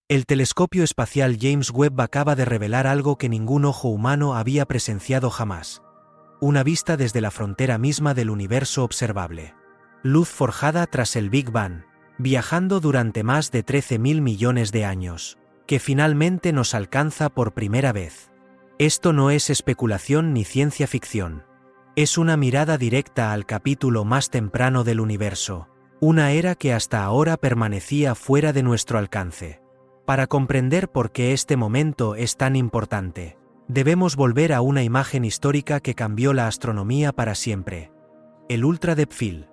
El telescopio espacial James Webb acaba de revelar algo que ningún ojo humano había presenciado jamás. Una vista desde la frontera misma del universo observable. Luz forjada tras el Big Bang, viajando durante más de 13.000 millones de años, que finalmente nos alcanza por primera vez. Esto no es especulación ni ciencia ficción. Es una mirada directa al capítulo más temprano del universo, una era que hasta ahora permanecía fuera de nuestro alcance. Para comprender por qué este momento es tan importante, debemos volver a una imagen histórica que cambió la astronomía para siempre. El Ultra Deep Field.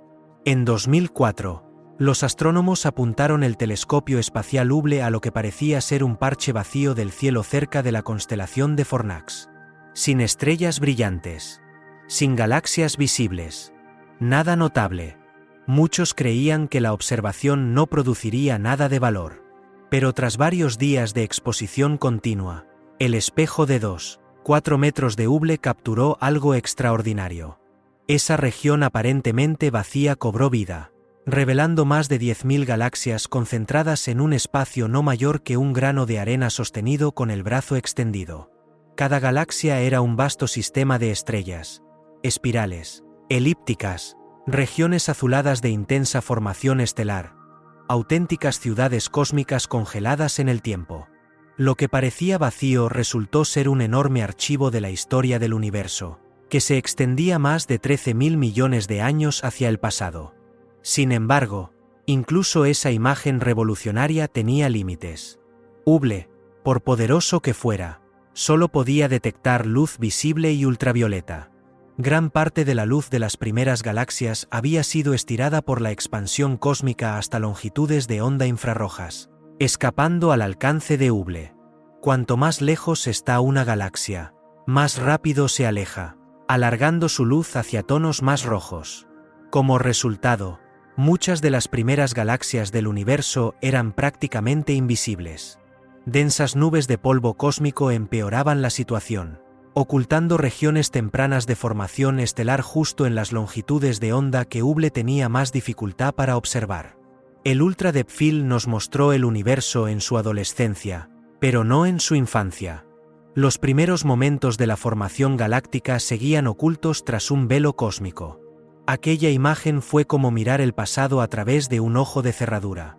En 2004, los astrónomos apuntaron el telescopio espacial Hubble a lo que parecía ser un parche vacío del cielo cerca de la constelación de Fornax. Sin estrellas brillantes. Sin galaxias visibles. Nada notable. Muchos creían que la observación no produciría nada de valor. Pero tras varios días de exposición continua, el espejo de 2,4 metros de Hubble capturó algo extraordinario. Esa región aparentemente vacía cobró vida, revelando más de 10.000 galaxias concentradas en un espacio no mayor que un grano de arena sostenido con el brazo extendido. Cada galaxia era un vasto sistema de estrellas, espirales, elípticas, regiones azuladas de intensa formación estelar, auténticas ciudades cósmicas congeladas en el tiempo. Lo que parecía vacío resultó ser un enorme archivo de la historia del universo, que se extendía más de 13.000 millones de años hacia el pasado. Sin embargo, incluso esa imagen revolucionaria tenía límites. Hubble, por poderoso que fuera, solo podía detectar luz visible y ultravioleta. Gran parte de la luz de las primeras galaxias había sido estirada por la expansión cósmica hasta longitudes de onda infrarrojas, escapando al alcance de Hubble. Cuanto más lejos está una galaxia, más rápido se aleja, alargando su luz hacia tonos más rojos. Como resultado, muchas de las primeras galaxias del universo eran prácticamente invisibles. Densas nubes de polvo cósmico empeoraban la situación, ocultando regiones tempranas de formación estelar justo en las longitudes de onda que Hubble tenía más dificultad para observar. El Ultra Deep Field nos mostró el universo en su adolescencia, pero no en su infancia. Los primeros momentos de la formación galáctica seguían ocultos tras un velo cósmico. Aquella imagen fue como mirar el pasado a través de un ojo de cerradura.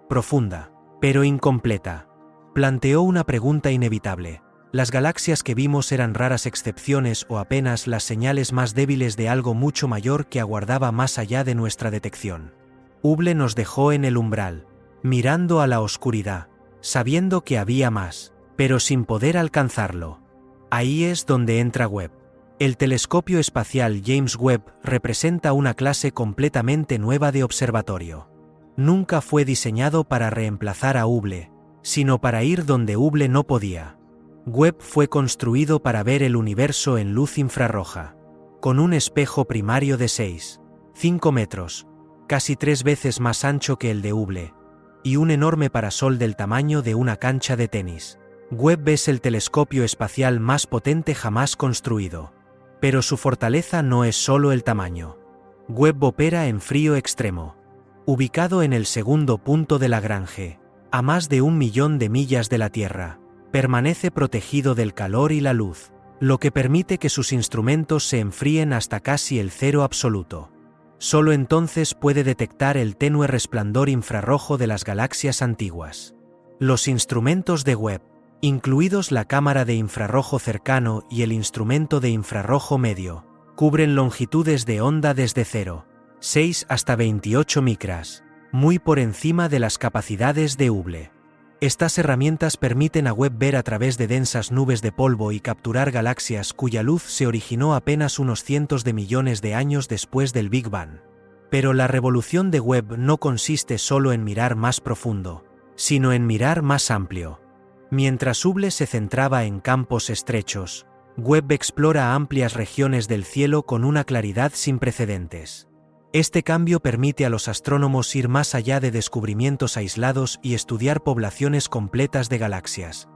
Profunda, pero incompleta. Planteó una pregunta inevitable. ¿Las galaxias que vimos eran raras excepciones o apenas las señales más débiles de algo mucho mayor que aguardaba más allá de nuestra detección? Hubble nos dejó en el umbral, mirando a la oscuridad, sabiendo que había más, pero sin poder alcanzarlo. Ahí es donde entra Webb. El telescopio espacial James Webb representa una clase completamente nueva de observatorio. Nunca fue diseñado para reemplazar a Hubble, sino para ir donde Hubble no podía. Webb fue construido para ver el universo en luz infrarroja, con un espejo primario de 6,5 metros, casi 3 veces más ancho que el de Hubble, y un enorme parasol del tamaño de una cancha de tenis. Webb es el telescopio espacial más potente jamás construido. Pero su fortaleza no es solo el tamaño. Webb opera en frío extremo. Ubicado en el segundo punto de Lagrange, a más de 1 millón de millas de la Tierra, permanece protegido del calor y la luz, lo que permite que sus instrumentos se enfríen hasta casi el cero absoluto. Solo entonces puede detectar el tenue resplandor infrarrojo de las galaxias antiguas. Los instrumentos de Webb, incluidos la cámara de infrarrojo cercano y el instrumento de infrarrojo medio, cubren longitudes de onda desde 0,6 hasta 28 micras, muy por encima de las capacidades de Hubble. Estas herramientas permiten a Webb ver a través de densas nubes de polvo y capturar galaxias cuya luz se originó apenas unos cientos de millones de años después del Big Bang. Pero la revolución de Webb no consiste solo en mirar más profundo, sino en mirar más amplio. Mientras Hubble se centraba en campos estrechos, Webb explora amplias regiones del cielo con una claridad sin precedentes. Este cambio permite a los astrónomos ir más allá de descubrimientos aislados y estudiar poblaciones completas de galaxias.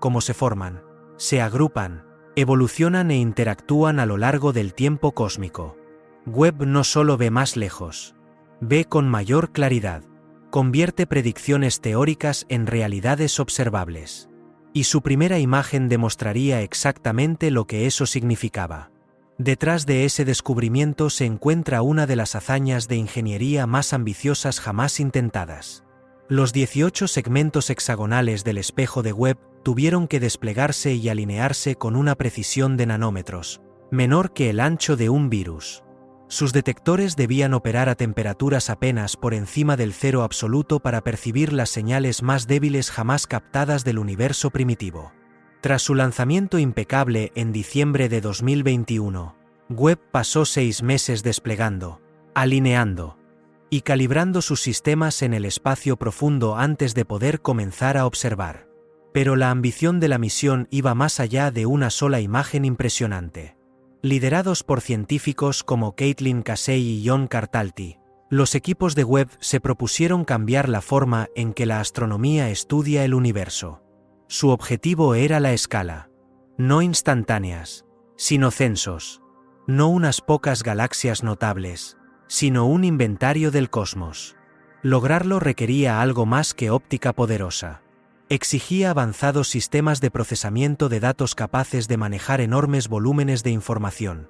Cómo se forman, se agrupan, evolucionan e interactúan a lo largo del tiempo cósmico. Webb no solo ve más lejos, ve con mayor claridad. Convierte predicciones teóricas en realidades observables. Y su primera imagen demostraría exactamente lo que eso significaba. Detrás de ese descubrimiento se encuentra una de las hazañas de ingeniería más ambiciosas jamás intentadas. Los 18 segmentos hexagonales del espejo de Webb tuvieron que desplegarse y alinearse con una precisión de nanómetros, menor que el ancho de un virus. Sus detectores debían operar a temperaturas apenas por encima del cero absoluto para percibir las señales más débiles jamás captadas del universo primitivo. Tras su lanzamiento impecable en diciembre de 2021, Webb pasó 6 meses desplegando, alineando y calibrando sus sistemas en el espacio profundo antes de poder comenzar a observar. Pero la ambición de la misión iba más allá de una sola imagen impresionante. Liderados por científicos como Caitlin Casey y John Cartalti, los equipos de Webb se propusieron cambiar la forma en que la astronomía estudia el universo. Su objetivo era la escala. No instantáneas, sino censos. No unas pocas galaxias notables, sino un inventario del cosmos. Lograrlo requería algo más que óptica poderosa. Exigía avanzados sistemas de procesamiento de datos capaces de manejar enormes volúmenes de información,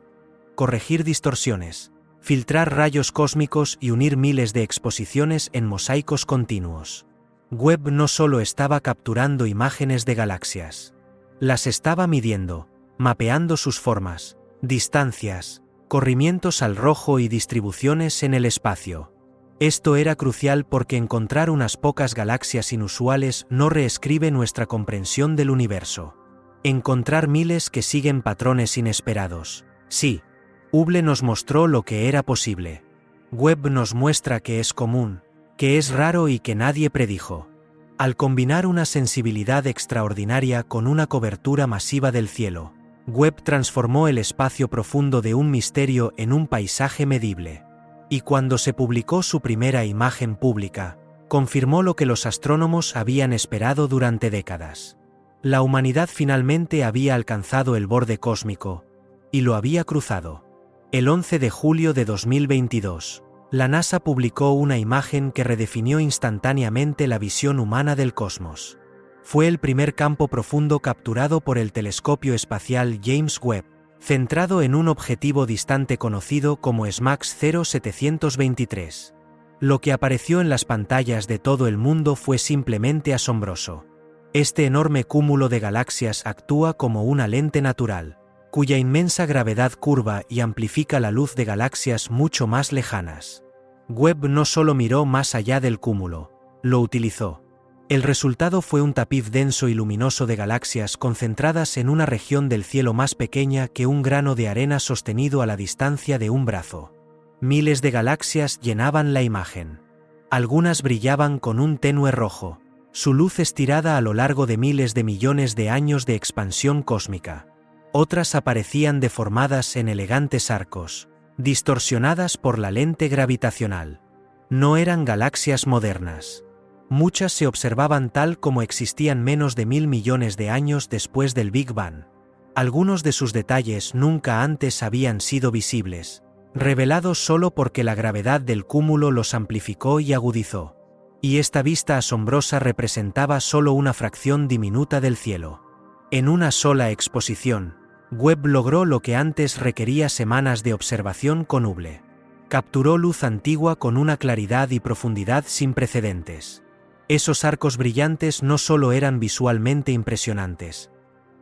corregir distorsiones, filtrar rayos cósmicos y unir miles de exposiciones en mosaicos continuos. Webb no solo estaba capturando imágenes de galaxias, las estaba midiendo, mapeando sus formas, distancias, corrimientos al rojo y distribuciones en el espacio. Esto era crucial porque encontrar unas pocas galaxias inusuales no reescribe nuestra comprensión del universo. Encontrar miles que siguen patrones inesperados. Sí, Hubble nos mostró lo que era posible. Webb nos muestra que es común, que es raro y que nadie predijo. Al combinar una sensibilidad extraordinaria con una cobertura masiva del cielo, Webb transformó el espacio profundo de un misterio en un paisaje medible. Y cuando se publicó su primera imagen pública, confirmó lo que los astrónomos habían esperado durante décadas. La humanidad finalmente había alcanzado el borde cósmico, y lo había cruzado. El 11 de julio de 2022, la NASA publicó una imagen que redefinió instantáneamente la visión humana del cosmos. Fue el primer campo profundo capturado por el telescopio espacial James Webb, centrado en un objetivo distante conocido como SMACS 0723. Lo que apareció en las pantallas de todo el mundo fue simplemente asombroso. Este enorme cúmulo de galaxias actúa como una lente natural, cuya inmensa gravedad curva y amplifica la luz de galaxias mucho más lejanas. Webb no solo miró más allá del cúmulo, lo utilizó. El resultado fue un tapiz denso y luminoso de galaxias concentradas en una región del cielo más pequeña que un grano de arena sostenido a la distancia de un brazo. Miles de galaxias llenaban la imagen. Algunas brillaban con un tenue rojo, su luz estirada a lo largo de miles de millones de años de expansión cósmica. Otras aparecían deformadas en elegantes arcos, distorsionadas por la lente gravitacional. No eran galaxias modernas. Muchas se observaban tal como existían menos de 1000 millones de años después del Big Bang. Algunos de sus detalles nunca antes habían sido visibles, revelados solo porque la gravedad del cúmulo los amplificó y agudizó. Y esta vista asombrosa representaba solo una fracción diminuta del cielo. En una sola exposición, Webb logró lo que antes requería semanas de observación con Hubble. Capturó luz antigua con una claridad y profundidad sin precedentes. Esos arcos brillantes no solo eran visualmente impresionantes,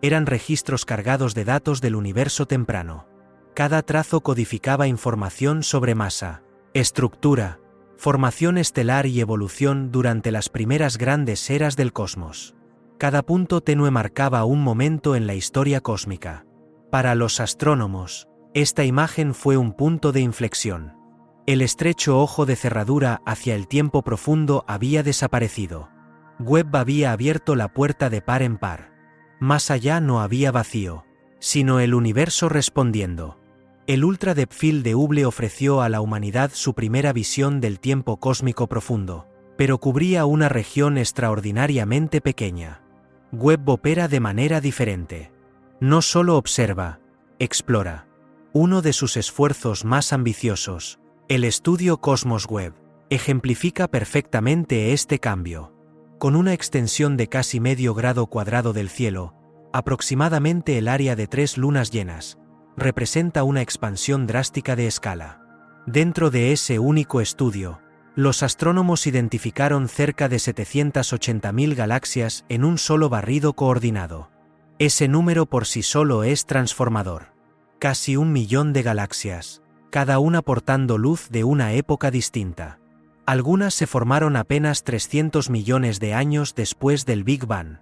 eran registros cargados de datos del universo temprano. Cada trazo codificaba información sobre masa, estructura, formación estelar y evolución durante las primeras grandes eras del cosmos. Cada punto tenue marcaba un momento en la historia cósmica. Para los astrónomos, esta imagen fue un punto de inflexión. El estrecho ojo de cerradura hacia el tiempo profundo había desaparecido. Webb había abierto la puerta de par en par. Más allá no había vacío, sino el universo respondiendo. El Ultra Depth Field de Hubble ofreció a la humanidad su primera visión del tiempo cósmico profundo, pero cubría una región extraordinariamente pequeña. Webb opera de manera diferente. No solo observa, explora. Uno de sus esfuerzos más ambiciosos, el estudio Cosmos Webb, ejemplifica perfectamente este cambio. Con una extensión de casi medio grado cuadrado del cielo, aproximadamente el área de 3 lunas llenas, representa una expansión drástica de escala. Dentro de ese único estudio, los astrónomos identificaron cerca de 780.000 galaxias en un solo barrido coordinado. Ese número por sí solo es transformador. Casi 1 millón de galaxias, cada una portando luz de una época distinta. Algunas se formaron apenas 300 millones de años después del Big Bang.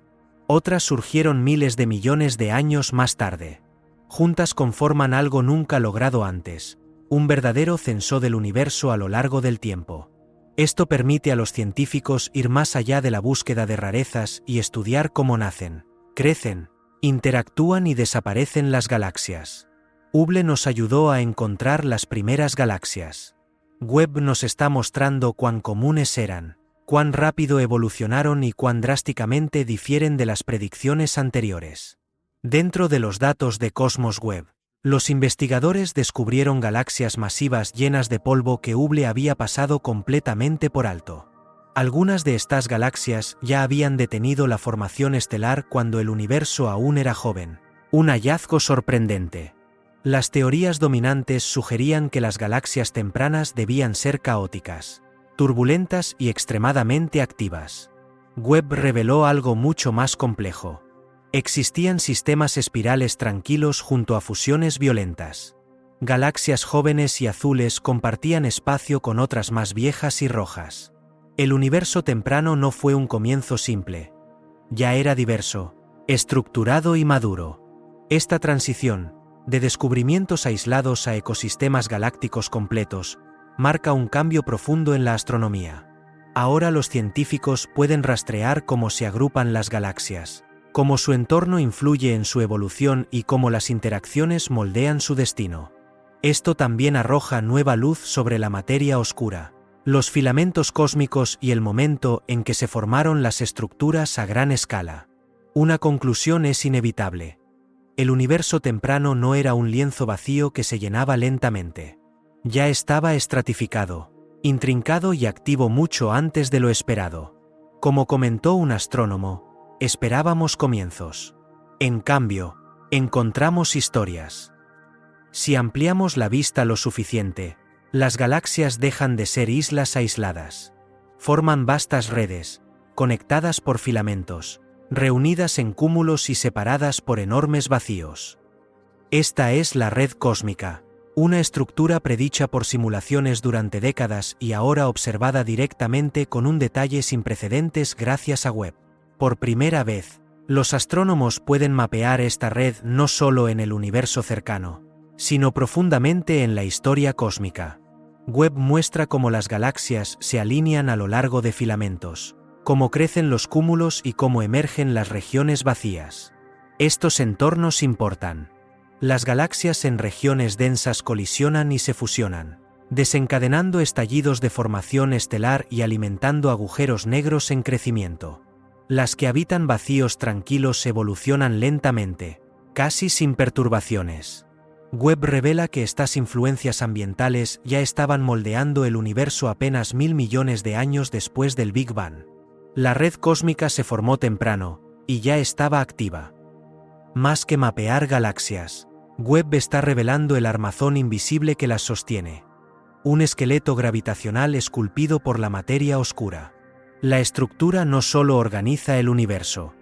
Otras surgieron miles de millones de años más tarde. Juntas conforman algo nunca logrado antes, un verdadero censo del universo a lo largo del tiempo. Esto permite a los científicos ir más allá de la búsqueda de rarezas y estudiar cómo nacen, crecen, interactúan y desaparecen las galaxias. Hubble nos ayudó a encontrar las primeras galaxias. Webb nos está mostrando cuán comunes eran, cuán rápido evolucionaron y cuán drásticamente difieren de las predicciones anteriores. Dentro de los datos de Cosmos Webb, los investigadores descubrieron galaxias masivas llenas de polvo que Hubble había pasado completamente por alto. Algunas de estas galaxias ya habían detenido la formación estelar cuando el universo aún era joven. Un hallazgo sorprendente. Las teorías dominantes sugerían que las galaxias tempranas debían ser caóticas, turbulentas y extremadamente activas. Webb reveló algo mucho más complejo. Existían sistemas espirales tranquilos junto a fusiones violentas. Galaxias jóvenes y azules compartían espacio con otras más viejas y rojas. El universo temprano no fue un comienzo simple. Ya era diverso, estructurado y maduro. Esta transición, de descubrimientos aislados a ecosistemas galácticos completos, marca un cambio profundo en la astronomía. Ahora los científicos pueden rastrear cómo se agrupan las galaxias, cómo su entorno influye en su evolución y cómo las interacciones moldean su destino. Esto también arroja nueva luz sobre la materia oscura, los filamentos cósmicos y el momento en que se formaron las estructuras a gran escala. Una conclusión es inevitable. El universo temprano no era un lienzo vacío que se llenaba lentamente. Ya estaba estratificado, intrincado y activo mucho antes de lo esperado. Como comentó un astrónomo, esperábamos comienzos. En cambio, encontramos historias. Si ampliamos la vista lo suficiente, las galaxias dejan de ser islas aisladas. Forman vastas redes, conectadas por filamentos, reunidas en cúmulos y separadas por enormes vacíos. Esta es la red cósmica, una estructura predicha por simulaciones durante décadas y ahora observada directamente con un detalle sin precedentes gracias a Webb. Por primera vez, los astrónomos pueden mapear esta red no solo en el universo cercano, sino profundamente en la historia cósmica. Webb muestra cómo las galaxias se alinean a lo largo de filamentos, cómo crecen los cúmulos y cómo emergen las regiones vacías. Estos entornos importan. Las galaxias en regiones densas colisionan y se fusionan, desencadenando estallidos de formación estelar y alimentando agujeros negros en crecimiento. Las que habitan vacíos tranquilos evolucionan lentamente, casi sin perturbaciones. Webb revela que estas influencias ambientales ya estaban moldeando el universo apenas 1000 millones de años después del Big Bang. La red cósmica se formó temprano, y ya estaba activa. Más que mapear galaxias, Webb está revelando el armazón invisible que las sostiene. Un esqueleto gravitacional esculpido por la materia oscura. La estructura no solo organiza el universo,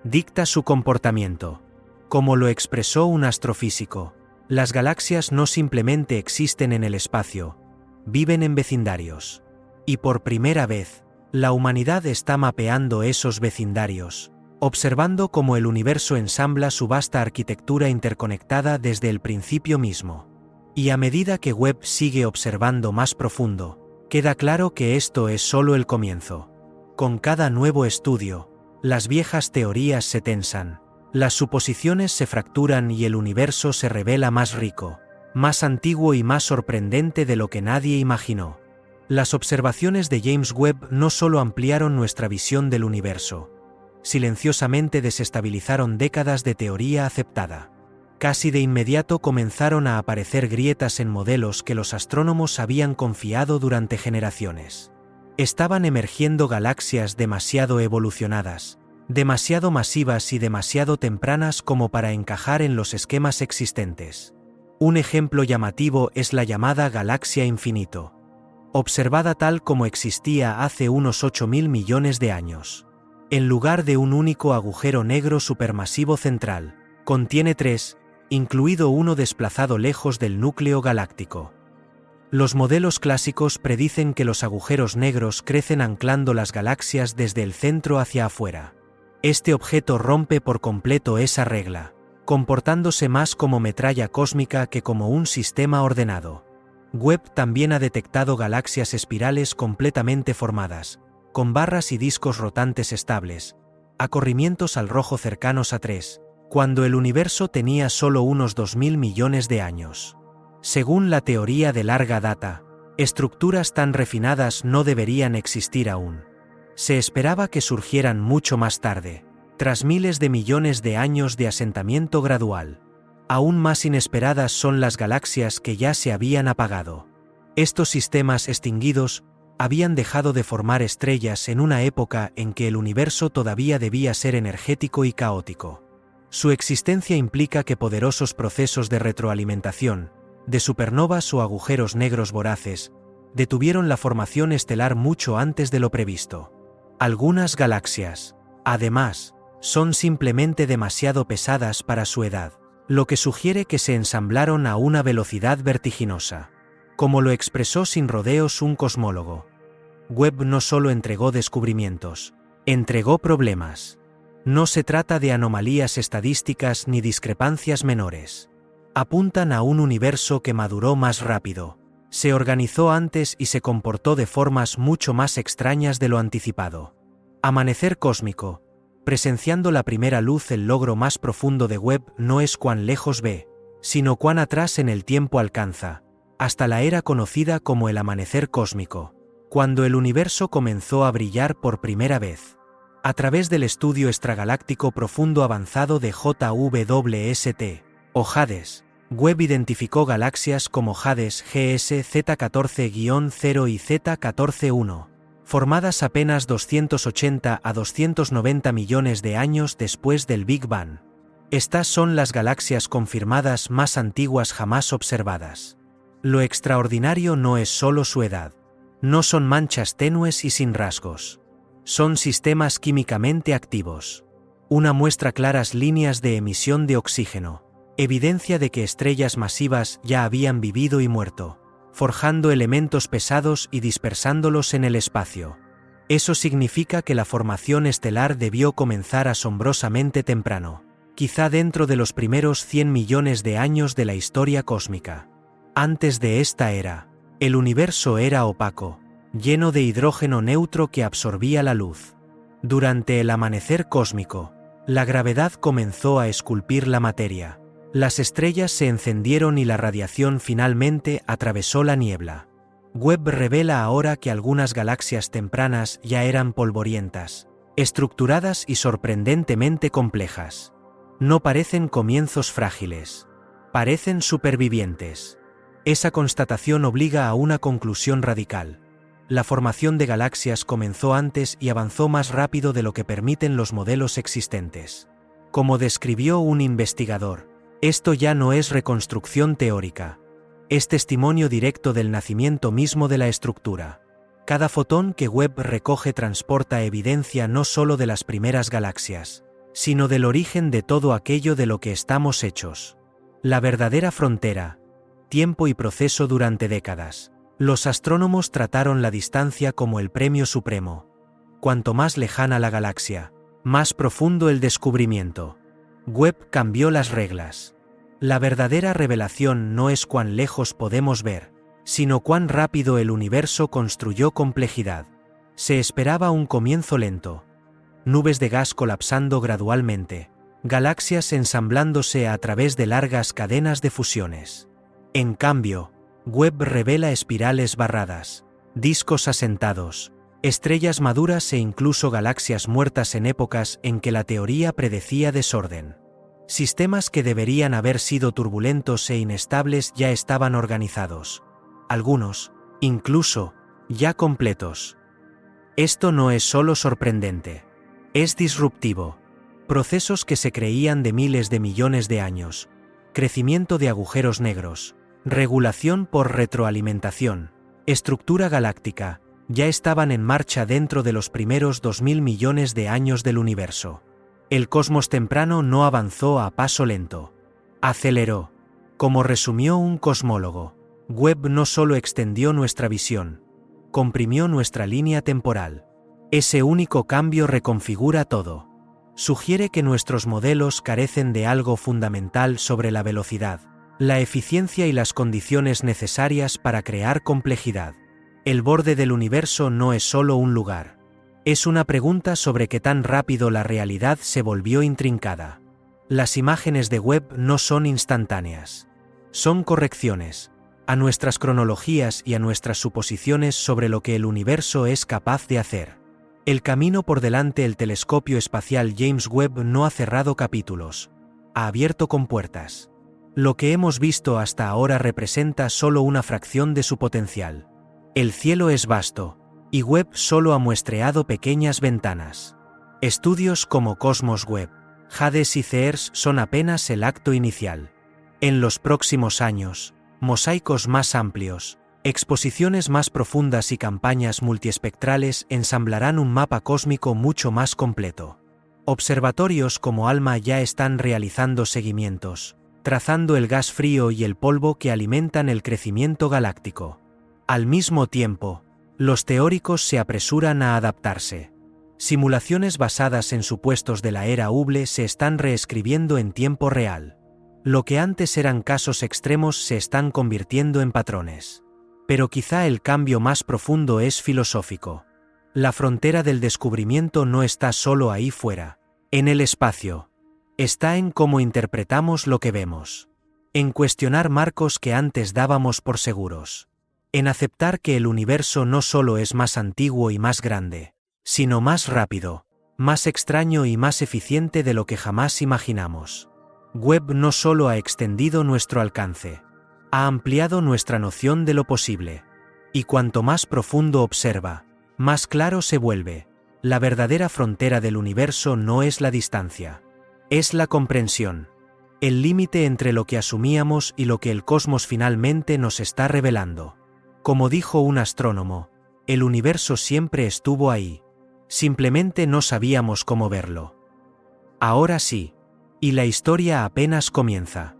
dicta su comportamiento. Como lo expresó un astrofísico, las galaxias no simplemente existen en el espacio, viven en vecindarios. Y por primera vez, la humanidad está mapeando esos vecindarios, observando cómo el universo ensambla su vasta arquitectura interconectada desde el principio mismo. Y a medida que Webb sigue observando más profundo, queda claro que esto es solo el comienzo. Con cada nuevo estudio, las viejas teorías se tensan, las suposiciones se fracturan y el universo se revela más rico, más antiguo y más sorprendente de lo que nadie imaginó. Las observaciones de James Webb no solo ampliaron nuestra visión del universo, silenciosamente desestabilizaron décadas de teoría aceptada. Casi de inmediato comenzaron a aparecer grietas en modelos que los astrónomos habían confiado durante generaciones. Estaban emergiendo galaxias demasiado evolucionadas, demasiado masivas y demasiado tempranas como para encajar en los esquemas existentes. Un ejemplo llamativo es la llamada galaxia infinito, observada tal como existía hace unos 8.000 millones de años. En lugar de un único agujero negro supermasivo central, contiene tres, incluido uno desplazado lejos del núcleo galáctico. Los modelos clásicos predicen que los agujeros negros crecen anclando las galaxias desde el centro hacia afuera. Este objeto rompe por completo esa regla, comportándose más como metralla cósmica que como un sistema ordenado. Webb también ha detectado galaxias espirales completamente formadas, con barras y discos rotantes estables, a corrimientos al rojo cercanos a 3, cuando el universo tenía solo unos 2.000 millones de años. Según la teoría de larga data, estructuras tan refinadas no deberían existir aún. Se esperaba que surgieran mucho más tarde, tras miles de millones de años de asentamiento gradual. Aún más inesperadas son las galaxias que ya se habían apagado. Estos sistemas extinguidos habían dejado de formar estrellas en una época en que el universo todavía debía ser energético y caótico. Su existencia implica que poderosos procesos de retroalimentación, de supernovas o agujeros negros voraces, detuvieron la formación estelar mucho antes de lo previsto. Algunas galaxias, además, son simplemente demasiado pesadas para su edad, lo que sugiere que se ensamblaron a una velocidad vertiginosa. Como lo expresó sin rodeos un cosmólogo, Webb no solo entregó descubrimientos, entregó problemas. No se trata de anomalías estadísticas ni discrepancias menores. Apuntan a un universo que maduró más rápido, se organizó antes y se comportó de formas mucho más extrañas de lo anticipado. Amanecer cósmico. Presenciando la primera luz, el logro más profundo de Webb no es cuán lejos ve, sino cuán atrás en el tiempo alcanza, hasta la era conocida como el amanecer cósmico, cuando el universo comenzó a brillar por primera vez. A través del estudio extragaláctico profundo avanzado de JWST, o Hades, Webb identificó galaxias como Hades GS Z14-0 y Z14-1, formadas apenas 280 a 290 millones de años después del Big Bang. Estas son las galaxias confirmadas más antiguas jamás observadas. Lo extraordinario no es solo su edad. No son manchas tenues y sin rasgos. Son sistemas químicamente activos. Una muestra claras líneas de emisión de oxígeno, evidencia de que estrellas masivas ya habían vivido y muerto, forjando elementos pesados y dispersándolos en el espacio. Eso significa que la formación estelar debió comenzar asombrosamente temprano, quizá dentro de los primeros 100 millones de años de la historia cósmica. Antes de esta era, el universo era opaco, lleno de hidrógeno neutro que absorbía la luz. Durante el amanecer cósmico, la gravedad comenzó a esculpir la materia. Las estrellas se encendieron y la radiación finalmente atravesó la niebla. Webb revela ahora que algunas galaxias tempranas ya eran polvorientas, estructuradas y sorprendentemente complejas. No parecen comienzos frágiles. Parecen supervivientes. Esa constatación obliga a una conclusión radical. La formación de galaxias comenzó antes y avanzó más rápido de lo que permiten los modelos existentes. Como describió un investigador, esto ya no es reconstrucción teórica. Es testimonio directo del nacimiento mismo de la estructura. Cada fotón que Webb recoge transporta evidencia no solo de las primeras galaxias, sino del origen de todo aquello de lo que estamos hechos. La verdadera frontera, tiempo y proceso durante décadas. Los astrónomos trataron la distancia como el premio supremo. Cuanto más lejana la galaxia, más profundo el descubrimiento. Webb cambió las reglas. La verdadera revelación no es cuán lejos podemos ver, sino cuán rápido el universo construyó complejidad. Se esperaba un comienzo lento. Nubes de gas colapsando gradualmente, galaxias ensamblándose a través de largas cadenas de fusiones. En cambio, Webb revela espirales barradas, discos asentados, estrellas maduras e incluso galaxias muertas en épocas en que la teoría predecía desorden. Sistemas que deberían haber sido turbulentos e inestables ya estaban organizados. Algunos, incluso, ya completos. Esto no es solo sorprendente. Es disruptivo. Procesos que se creían de miles de millones de años. Crecimiento de agujeros negros. Regulación por retroalimentación. Estructura galáctica. Ya estaban en marcha dentro de los primeros 2000 millones de años del universo. El cosmos temprano no avanzó a paso lento. Aceleró. Como resumió un cosmólogo, Webb no solo extendió nuestra visión, comprimió nuestra línea temporal. Ese único cambio reconfigura todo. Sugiere que nuestros modelos carecen de algo fundamental sobre la velocidad, la eficiencia y las condiciones necesarias para crear complejidad. El borde del universo no es solo un lugar. Es una pregunta sobre qué tan rápido la realidad se volvió intrincada. Las imágenes de Webb no son instantáneas. Son correcciones a nuestras cronologías y a nuestras suposiciones sobre lo que el universo es capaz de hacer. El camino por delante. El telescopio espacial James Webb no ha cerrado capítulos. Ha abierto compuertas. Lo que hemos visto hasta ahora representa solo una fracción de su potencial. El cielo es vasto, y Webb solo ha muestreado pequeñas ventanas. Estudios como Cosmos Webb, Hades y CEERS son apenas el acto inicial. En los próximos años, mosaicos más amplios, exposiciones más profundas y campañas multiespectrales ensamblarán un mapa cósmico mucho más completo. Observatorios como ALMA ya están realizando seguimientos, trazando el gas frío y el polvo que alimentan el crecimiento galáctico. Al mismo tiempo, los teóricos se apresuran a adaptarse. Simulaciones basadas en supuestos de la era Hubble se están reescribiendo en tiempo real. Lo que antes eran casos extremos se están convirtiendo en patrones. Pero quizá el cambio más profundo es filosófico. La frontera del descubrimiento no está solo ahí fuera, en el espacio. Está en cómo interpretamos lo que vemos. En cuestionar marcos que antes dábamos por seguros. En aceptar que el universo no solo es más antiguo y más grande, sino más rápido, más extraño y más eficiente de lo que jamás imaginamos. Webb no solo ha extendido nuestro alcance, ha ampliado nuestra noción de lo posible. Y cuanto más profundo observa, más claro se vuelve. La verdadera frontera del universo no es la distancia, es la comprensión. El límite entre lo que asumíamos y lo que el cosmos finalmente nos está revelando. Como dijo un astrónomo, el universo siempre estuvo ahí. Simplemente no sabíamos cómo verlo. Ahora sí. Y la historia apenas comienza.